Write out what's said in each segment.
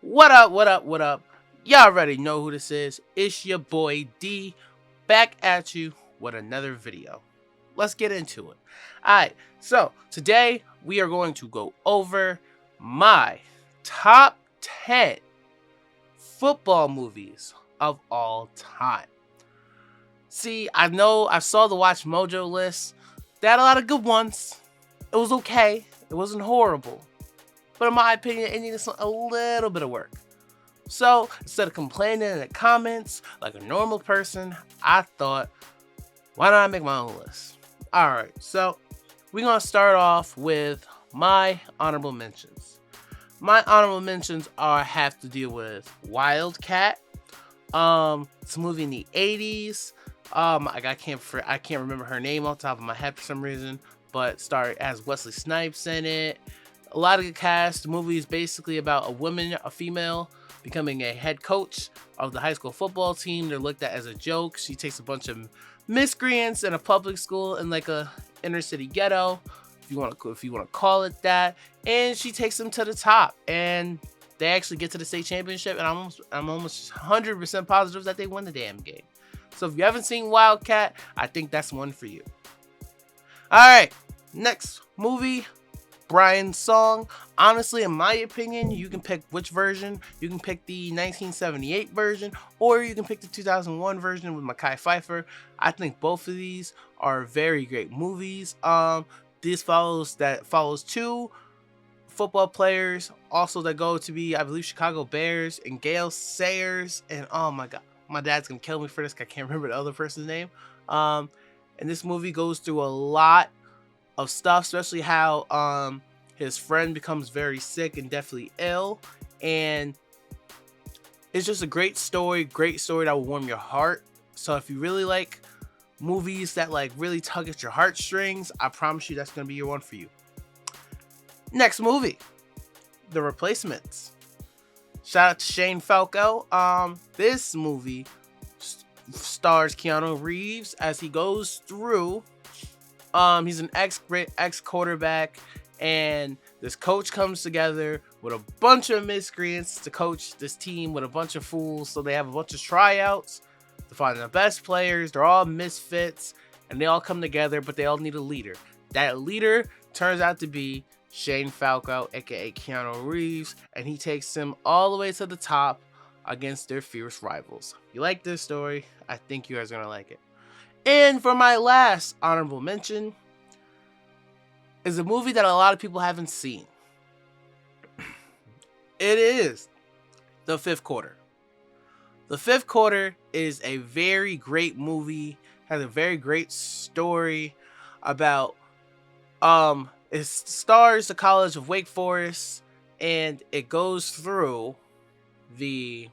What up, what up, what up? Y'all already know who this is. It's your boy D, back at you with another video. Let's get into it. Alright, so today we are going to go over my top 10 football movies of all time. See, I saw the Watch Mojo list. They had a lot of good ones. It was okay. It wasn't horrible. But in my opinion, it needed a little bit of work. So instead of complaining in the comments like a normal person, I thought, why don't I make my own list? Alright, so we're going to start off with my honorable mentions. My honorable mentions have to deal with Wildcat. It's a movie in the 80s. I can't remember her name off the top of my head for some reason, but has Wesley Snipes in it. A lot of good cast. The movie is basically about a female, becoming a head coach of the high school football team. They're looked at as a joke. She takes a bunch of miscreants in a public school in like a inner city ghetto, if you want to call it that, and she takes them to the top. And they actually get to the state championship, and I'm almost 100% positive that they win the damn game. So if you haven't seen Wildcat, I think that's one for you. All right, next movie. Brian's Song. Honestly, in my opinion, you can pick which version. You can pick the 1978 version, or you can pick the 2001 version with Mekhi Phifer. I think both of these are very great movies. This follows two football players, also that go to be, I believe, Chicago Bears, and Gale Sayers. And oh my god, my dad's gonna kill me for this. I can't remember the other person's name. And this movie goes through a lot of stuff, especially how his friend becomes very sick and deathly ill, and it's just a great story that will warm your heart. So if you really like movies that like really tug at your heartstrings, I promise you that's gonna be your one for you. Next movie, The Replacements. Shout out to Shane Falco. This movie stars Keanu Reeves as he goes through. He's an ex quarterback, and this coach comes together with a bunch of miscreants to coach this team with a bunch of fools. So they have a bunch of tryouts to find the best players. They're all misfits, and they all come together, but they all need a leader. That leader turns out to be Shane Falco, aka Keanu Reeves, and he takes them all the way to the top against their fierce rivals. If you like this story, I think you guys are gonna like it. And for my last honorable mention is a movie that a lot of people haven't seen. It is The Fifth Quarter. The Fifth Quarter is a very great movie, has a very great story about it stars the College of Wake Forest, and it goes through the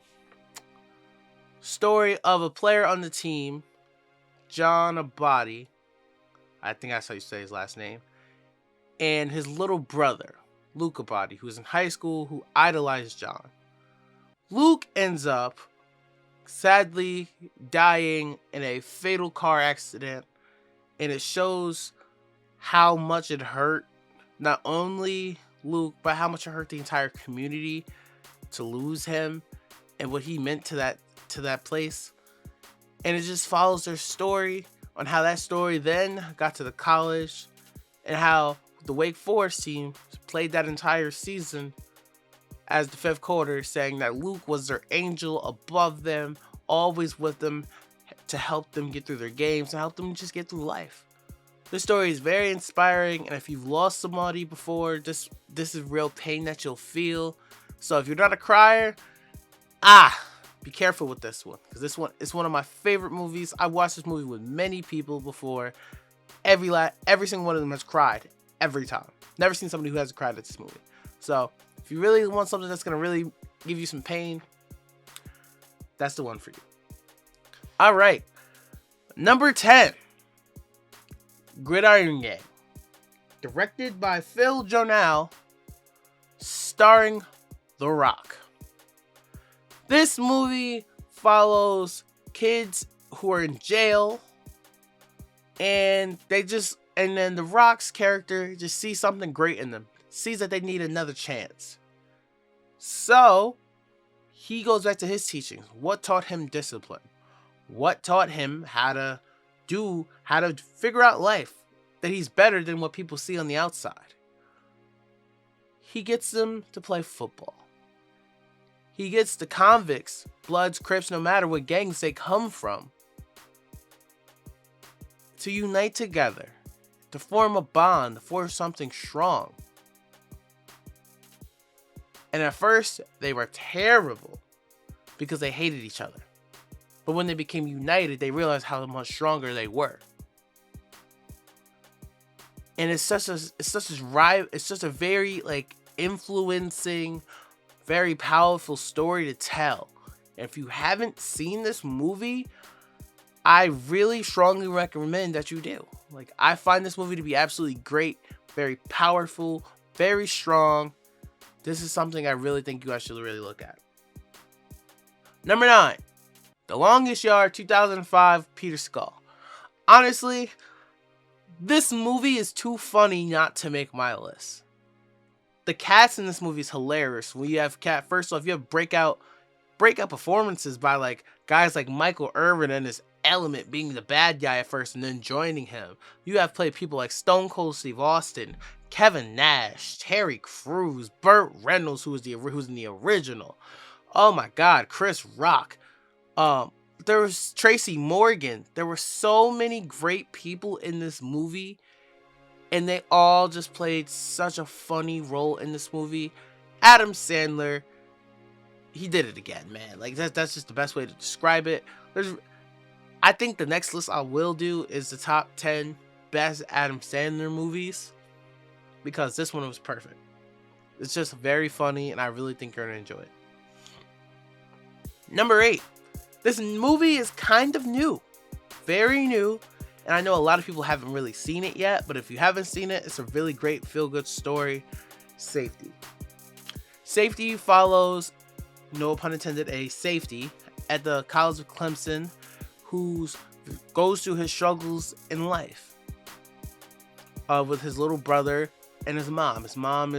story of a player on the team, John Abadi, I think that's how you say his last name, and his little brother, Luke Abadi, who's in high school, who idolized John. Luke ends up sadly dying in a fatal car accident, and it shows how much it hurt not only Luke, but how much it hurt the entire community to lose him and what he meant to that place. And it just follows their story on how that story then got to the college, and how the Wake Forest team played that entire season as the fifth quarter, saying that Luke was their angel above them, always with them to help them get through their games and help them just get through life. This story is very inspiring, and if you've lost somebody before, this is real pain that you'll feel. So if you're not a crier, be careful with this one, because this one is one of my favorite movies. I watched this movie with many people before. Every single one of them has cried every time. Never seen somebody who hasn't cried at this movie. So if you really want something that's gonna really give you some pain, that's the one for you. All right, number 10, Gridiron Game, directed by Phil Journal, starring The Rock. This movie follows kids who are in jail, and then The Rock's character just sees something great in them, sees that they need another chance. So he goes back to his teachings. What taught him discipline? What taught him how to figure out life? That he's better than what people see on the outside. He gets them to play football. He gets the convicts, Bloods, Crips, no matter what gangs they come from, to unite together, to form a bond, to form something strong. And at first, they were terrible because they hated each other. But when they became united, they realized how much stronger they were. And it's such a very influencing, very powerful story to tell. And if you haven't seen this movie, I really strongly recommend that you do. I find this movie to be absolutely great, very powerful, very strong. This is something I really think you guys should really look at. Number 9, The Longest Yard, 2005, Peter Skull. Honestly, this movie is too funny not to make my list. The cast in this movie is hilarious. When you have first off, you have breakout performances by guys like Michael Irvin and his element being the bad guy at first and then joining him. You have played people like Stone Cold Steve Austin, Kevin Nash, Terry Crews, Burt Reynolds, who's in the original. Oh my God, Chris Rock. There was Tracy Morgan. There were so many great people in this movie, and they all just played such a funny role in this movie. Adam Sandler, he did it again, man. That's just the best way to describe it. I think the next list I will do is the top 10 best Adam Sandler movies, because this one was perfect. It's just very funny, and I really think you're gonna enjoy it. Number 8. This movie is kind of new. Very new. And I know a lot of people haven't really seen it yet, but if you haven't seen it, it's a really great feel-good story. Safety. Safety follows, no pun intended, a safety at the College of Clemson who goes through his struggles in life with his little brother and his mom. His mom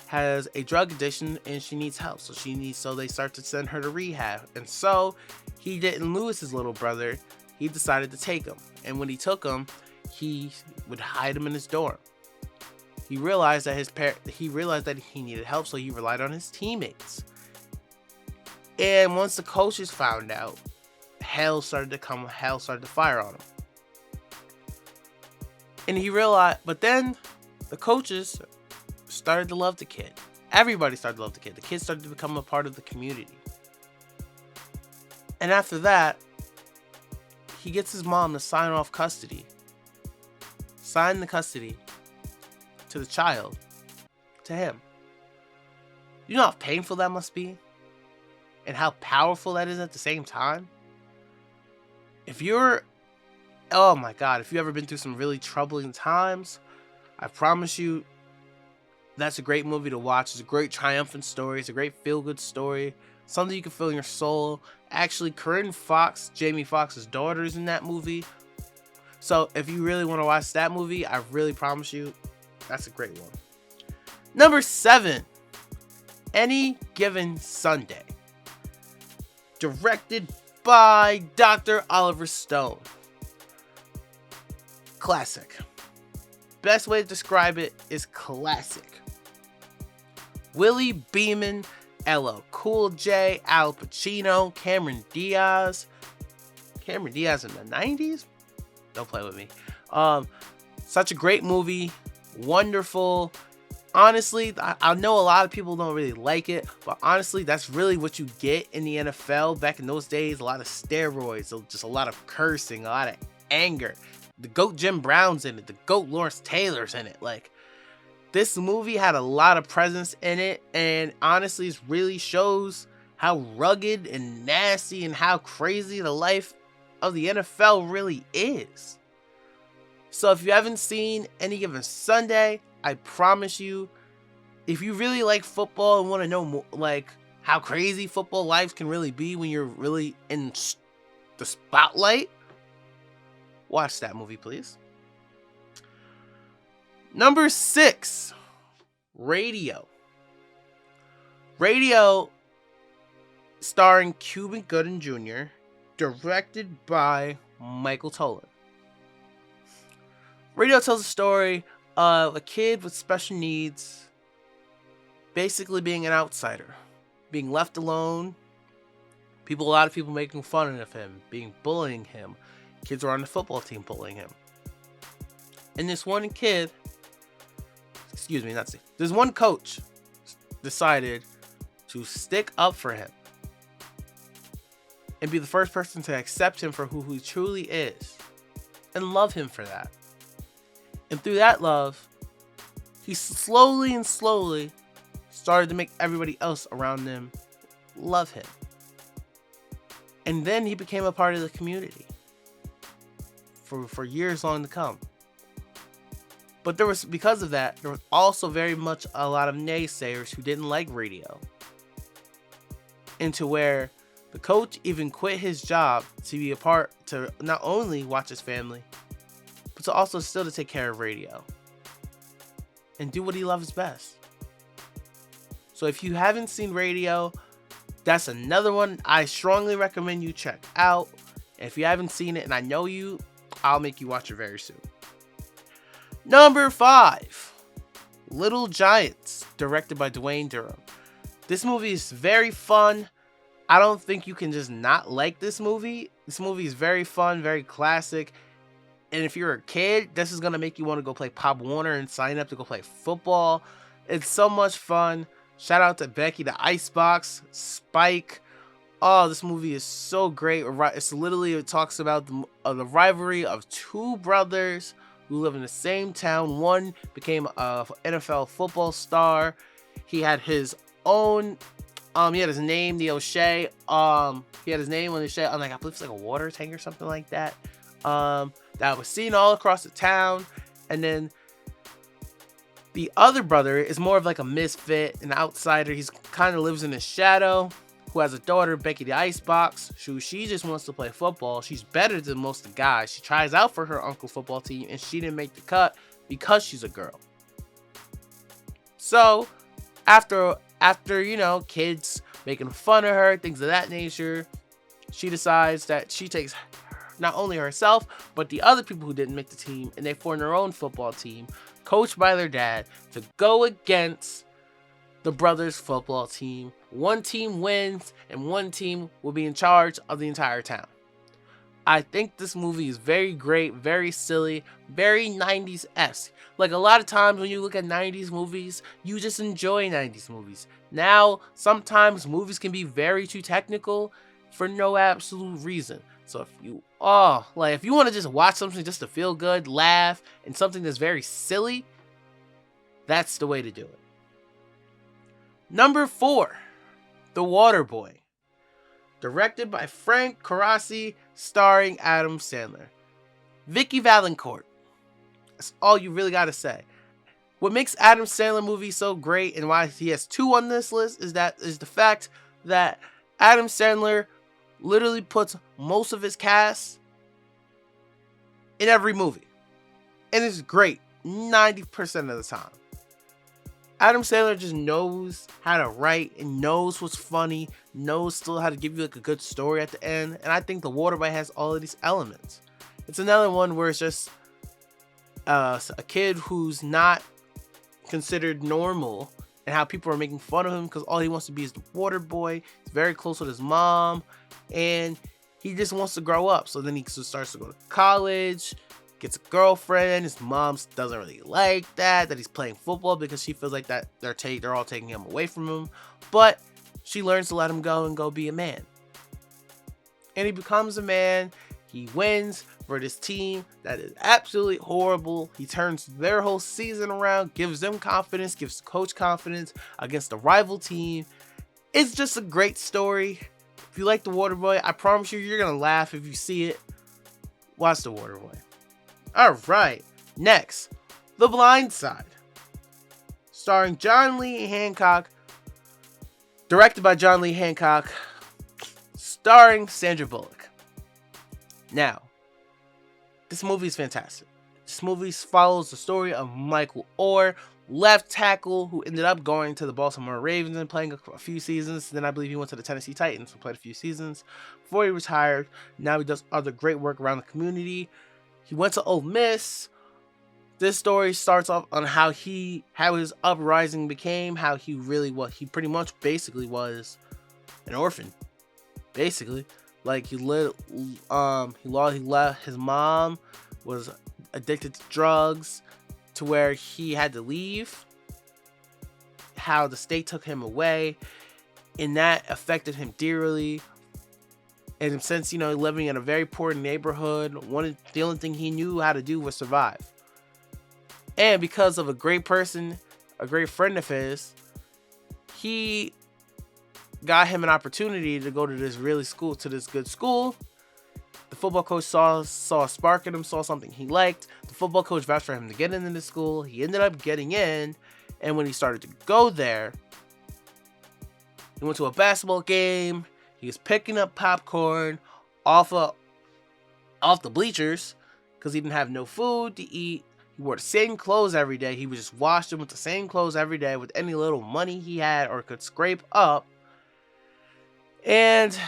has a drug addiction and she needs help, so they start to send her to rehab. And so he didn't lose his little brother. He decided to take him, and when he took him, he would hide him in his dorm. He realized that he needed help, so he relied on his teammates. And once the coaches found out, hell started to fire on him. And he realized, but then the coaches started to love the kid. Everybody started to love the kid. The kid started to become a part of the community. And after that, he gets his mom to sign the custody to the child, to him. You know how painful that must be? And how powerful that is at the same time? Oh my God, if you've ever been through some really troubling times, I promise you, that's a great movie to watch. It's a great triumphant story. It's a great feel-good story. Something you can feel in your soul. Actually, Corinne Fox, Jamie Foxx's daughter, is in that movie. So if you really want to watch that movie, I really promise you, that's a great one. Number 7, Any Given Sunday. Directed by Dr. Oliver Stone. Classic. Best way to describe it is classic. Willie Beeman, LL Cool J, Al Pacino, Cameron Diaz in the 90s? Don't play with me. Such a great movie. Wonderful. Honestly, I know a lot of people don't really like it, but honestly, that's really what you get in the NFL back in those days. A lot of steroids, just a lot of cursing, a lot of anger. The GOAT Jim Brown's in it. The GOAT Lawrence Taylor's in it. This movie had a lot of presence in it, and honestly, it really shows how rugged and nasty and how crazy the life of the NFL really is. So if you haven't seen Any Given Sunday, I promise you, if you really like football and want to know more, how crazy football life can really be when you're really in the spotlight, watch that movie, please. Number 6, Radio. Radio starring Cuban Gooding Jr., directed by Michael Tolan. Radio tells a story of a kid with special needs basically being an outsider, being left alone, a lot of people making fun of him, bullying him, kids were on the football team bullying him. And this one coach decided to stick up for him and be the first person to accept him for who he truly is and love him for that. And through that love, he slowly started to make everybody else around him love him. And then he became a part of the community for years long to come. But because of that, there was also very much a lot of naysayers who didn't like radio. Into where the coach even quit his job to not only watch his family, but to also still to take care of radio and do what he loves best. So if you haven't seen Radio, that's another one I strongly recommend you check out. And if you haven't seen it, and I know you, I'll make you watch it very soon. Number 5, Little Giants, directed by Dwayne Durham. This movie is very fun. I don't think you can just not like this movie. This movie is very fun, very classic. And if you're a kid, this is going to make you want to go play Pop Warner and sign up to go play football. It's so much fun. Shout out to Becky the Icebox, Spike. Oh, this movie is so great. It talks about the rivalry of two brothers who live in the same town. One became a NFL football star. He had his own, he had his name, the O'Shea. He had his name on the O'Shea, on I believe it's like a water tank or something like that. That was seen all across the town. And then the other brother is more of like a misfit, an outsider. He's kind of lives in his shadow. Who has a daughter, Becky the Icebox. She just wants to play football. She's better than most of the guys. She tries out for her uncle's football team, and she didn't make the cut because she's a girl. So, after kids making fun of her, things of that nature, she decides that she takes not only herself, but the other people who didn't make the team, and they form their own football team, coached by their dad, to go against the brothers' football team. One team wins, and one team will be in charge of the entire town. I think this movie is very great, very silly, very 90s-esque. Like a lot of times when you look at 90s movies, you just enjoy 90s movies. Now, sometimes movies can be very too technical for no absolute reason. So if you want to just watch something just to feel good, laugh, and something that's very silly, that's the way to do it. Number 4, The Waterboy, directed by Frank Carrassi, starring Adam Sandler. Vicky Valancourt. That's all you really gotta say. What makes Adam Sandler movies so great and why he has 2 on this list is the fact that Adam Sandler literally puts most of his cast in every movie. And it's great 90% of the time. Adam Sandler just knows how to write and knows what's funny, knows still how to give you like a good story at the end. And I think The Waterboy has all of these elements. It's another one where it's just a kid who's not considered normal and how people are making fun of him because all he wants to be is the water boy. He's very close with his mom and he just wants to grow up. So then he starts to go to college, gets a girlfriend. His mom doesn't really like that he's playing football because she feels like that they're all taking him away from him. But she learns to let him go and go be a man. And he becomes a man. He wins for this team that is absolutely horrible. He turns their whole season around, gives them confidence, gives the coach confidence against the rival team. It's just a great story. If you like The Waterboy, I promise you're going to laugh if you see it. Watch The Waterboy. Alright, next, The Blind Side, starring John Lee Hancock, directed by John Lee Hancock, starring Sandra Bullock. Now, this movie is fantastic. This movie follows the story of Michael Orr, left tackle who ended up going to the Baltimore Ravens and playing a few seasons. Then I believe he went to the Tennessee Titans and played a few seasons before he retired. Now he does other great work around the community. He went to Ole Miss. This story starts off on how his uprising became, how he pretty much basically was an orphan. Basically, like he left. His mom was addicted to drugs, to where he had to leave. How the state took him away, and that affected him dearly. And since living in a very poor neighborhood, the only thing he knew how to do was survive. And because of a great person, a great friend of his, he got him an opportunity to go to this good school. The football coach saw a spark in him, saw something he liked. The football coach vouched for him to get into the school. He ended up getting in, and when he started to go there, he went to a basketball game. He was picking up popcorn off the bleachers because he didn't have no food to eat. He wore the same clothes every day. He would just wash them with the same clothes every day with any little money he had or could scrape up. And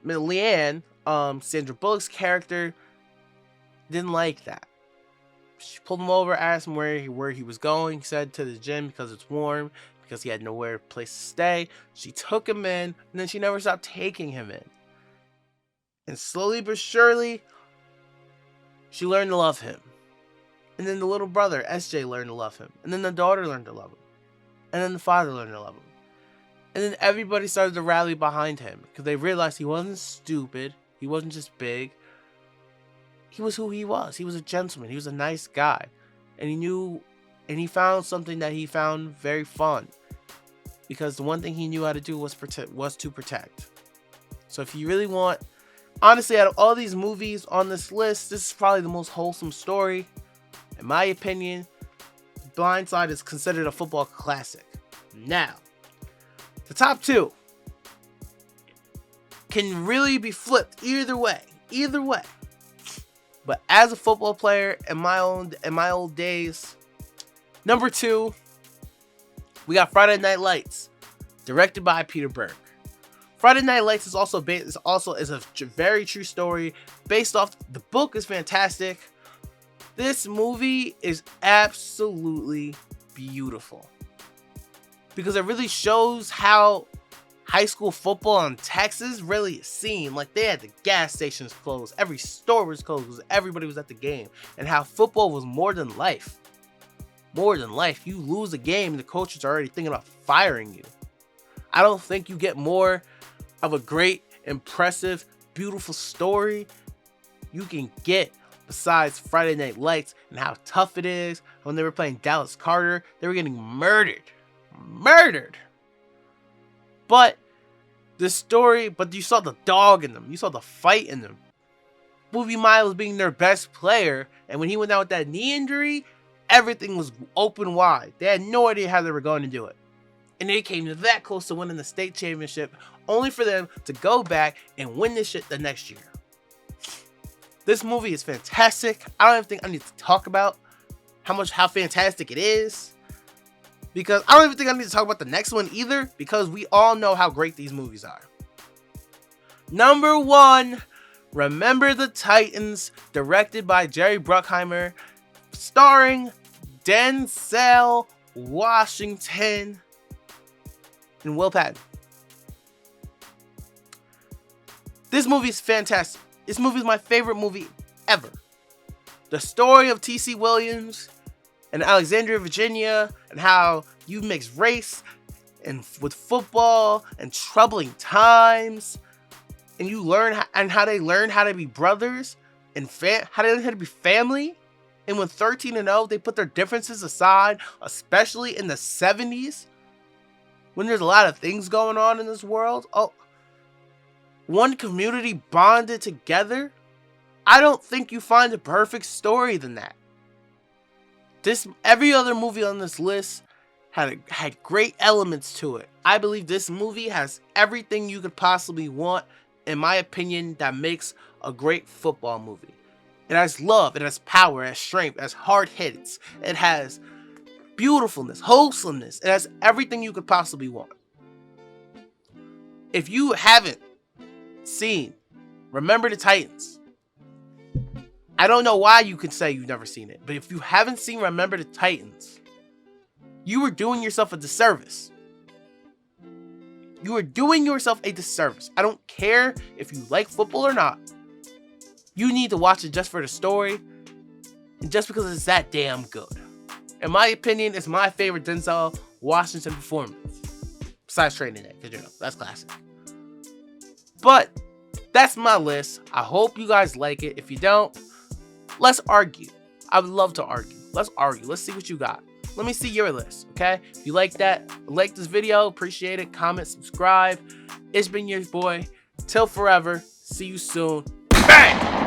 Leanne, Sandra Bullock's character, didn't like that. She pulled him over, asked him where he was going. He said to the gym because it's warm, because he had nowhere place to stay. She took him in, and then she never stopped taking him in. And slowly but surely, she learned to love him. And then the little brother, SJ, learned to love him. And then the daughter learned to love him. And then the father learned to love him. And then everybody started to rally behind him because they realized he wasn't stupid. He wasn't just big. He was who he was. He was a gentleman. He was a nice guy. And he found something that he found very fun. Because the one thing he knew how to do was to protect. So if you really want, honestly, out of all these movies on this list, this is probably the most wholesome story. In my opinion, Blind Side is considered a football classic. Now, the top two can really be flipped either way. But as a football player in my old days, number 2, we got Friday Night Lights, directed by Peter Berg. Friday Night Lights is also a very true story based off the book. Is fantastic. This movie is absolutely beautiful because it really shows how high school football in Texas really is seen. Like, they had the gas stations closed, every store was closed because everybody was at the game, and how football was more than life. More than life. You lose a game, the coaches are already thinking about firing you. I don't think you get more of a great, impressive, beautiful story you can get besides Friday Night Lights and how tough it is. When they were playing Dallas Carter, they were getting murdered. But you saw the dog in them. You saw the fight in them. Boobie Miles being their best player, and when he went down with that knee injury, everything was open wide. They had no idea how they were going to do it. And they came that close to winning the state championship, only for them to go back and win this shit the next year. This movie is fantastic. I don't even think I need to talk about how fantastic it is, because I don't even think I need to talk about the next one either, because we all know how great these movies are. Number 1, Remember the Titans, directed by Jerry Bruckheimer, starring Denzel Washington and Will Patton. This movie is fantastic. This movie is my favorite movie ever. The story of T.C. Williams and Alexandria, Virginia, and how you mix race and with football and troubling times, and you learn how they learn how to be brothers and how they learn how to be family. And when 13-0, they put their differences aside, especially in the 70s, when there's a lot of things going on in this world. Oh, one community bonded together. I don't think you find a perfect story than that. Every other movie on this list had great elements to it. I believe this movie has everything you could possibly want, in my opinion, that makes a great football movie. It has love, it has power, it has strength, it has hard hits, it has beautifulness, wholesomeness, it has everything you could possibly want. If you haven't seen Remember the Titans, I don't know why you could say you've never seen it, but if you haven't seen Remember the Titans, you are doing yourself a disservice. You are doing yourself a disservice. I don't care if you like football or not. You need to watch it just for the story and just because it's that damn good. In my opinion, it's my favorite Denzel Washington performance. Besides Training Day, because that's classic. But that's my list. I hope you guys like it. If you don't, let's argue. I would love to argue. Let's argue. Let's see what you got. Let me see your list, okay? If you like that, like this video, appreciate it. Comment, subscribe. It's been your boy. Till forever. See you soon. Bang!